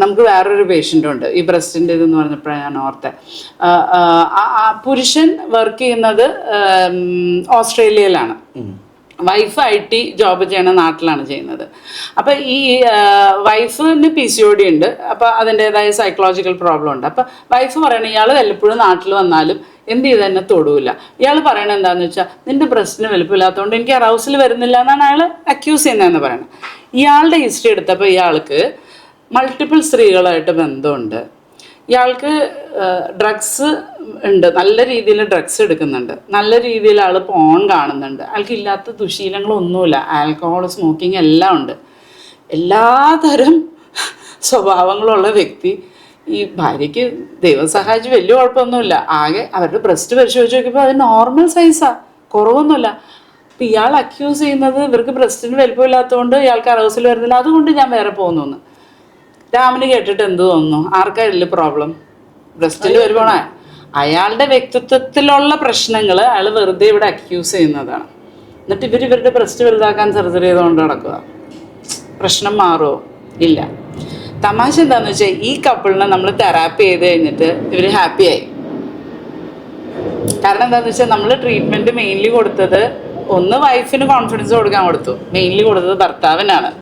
നമുക്ക് വേറൊരു പേഷ്യൻ്റ് ഉണ്ട് ഈ ബ്രസ്റ്റിൻ്റെ ഇതെന്ന് പറഞ്ഞപ്പോഴാണ് ഞാൻ ഓർത്തെ. പുരുഷൻ വർക്ക് ചെയ്യുന്നത് ഓസ്ട്രേലിയയിലാണ്, വൈഫ് IT ജോബ് ചെയ്യണ നാട്ടിലാണ് ചെയ്യുന്നത്. അപ്പം ഈ വൈഫിന് PCOD ഉണ്ട്, അപ്പം അതിൻ്റെതായ സൈക്കോളജിക്കൽ പ്രോബ്ലം ഉണ്ട്. അപ്പം വൈഫ് പറയണ ഇയാൾ വല്ലപ്പോഴും നാട്ടിൽ വന്നാലും എന്ത് ചെയ്ത് തന്നെ തൊടൂല. ഇയാൾ പറയണത് എന്താണെന്ന് വെച്ചാൽ നിൻ്റെ ബ്രസ്റ്റിന് വലുപ്പമില്ലാത്തതുകൊണ്ട് എനിക്ക് അറൗസിൽ വരുന്നില്ല എന്നാണ് അയാൾ അക്യൂസ് ചെയ്യുന്നതെന്ന് പറയണത്. ഇയാളുടെ ഹിസ്റ്ററി എടുത്തപ്പോൾ ഇയാൾക്ക് മൾട്ടിപ്പിൾ സ്ത്രീകളായിട്ട് ബന്ധമുണ്ട്, ഇയാൾക്ക് ഡ്രഗ്സ് ഉണ്ട്, നല്ല രീതിയിൽ ഡ്രഗ്സ് എടുക്കുന്നുണ്ട്, നല്ല രീതിയിൽ ആൾ പോൺ കാണുന്നുണ്ട്, അയാൾക്ക് ഇല്ലാത്ത ദുശീലങ്ങളൊന്നുമില്ല, ആൽക്കഹോൾ സ്മോക്കിംഗ് എല്ലാം ഉണ്ട്, എല്ലാതരം സ്വഭാവങ്ങളുള്ള വ്യക്തി. ഈ ഭാര്യയ്ക്ക് ദൈവം സഹായിച്ച് വലിയ കുഴപ്പമൊന്നുമില്ല, ആകെ അവരുടെ ബ്രസ്റ്റ് പരിശോധിച്ച് നോക്കിയപ്പോൾ അത് നോർമൽ സൈസാണ്, കുറവൊന്നുമില്ല. അപ്പം ഇയാൾ അക്യൂസ് ചെയ്യുന്നത് ഇവർക്ക് ബ്രസ്റ്റിന് വലുപ്പമില്ലാത്തതുകൊണ്ട് ഇയാൾക്ക് അറൗസിൽ വരുന്നില്ല, അതുകൊണ്ട് ഞാൻ വേറെ പോകുന്നു. രാമന് കേട്ടിട്ട് എന്ത് തോന്നുന്നു? ആർക്കായില്ല പ്രോബ്ലം? ബ്രസ്റ്റിൽ വരുവാണ്. അയാളുടെ വ്യക്തിത്വത്തിലുള്ള പ്രശ്നങ്ങൾ അയാൾ വെറുതെ ഇവിടെ അക്യൂസ് ചെയ്യുന്നതാണ്. എന്നിട്ട് ഇവരുടെ ബ്രസ്റ്റ് വലുതാക്കാൻ സർജറി ചെയ്തുകൊണ്ട് നടക്കുക. പ്രശ്നം മാറുമോ? ഇല്ല. തമാശ എന്താണെന്ന് വെച്ചാൽ ഈ കപ്പിളിനെ നമ്മൾ തെറാപ്പി ചെയ്ത് കഴിഞ്ഞിട്ട് ഇവർ ഹാപ്പിയായി. കാരണം എന്താണെന്ന് വെച്ചാൽ നമ്മൾ ട്രീറ്റ്മെൻറ്റ് മെയിൻലി കൊടുത്തത് ഒന്ന് വൈഫിന് കോൺഫിഡൻസ് കൊടുക്കാൻ കൊടുത്തു, മെയിൻലി കൊടുത്തത് ഭർത്താവിനാണ്.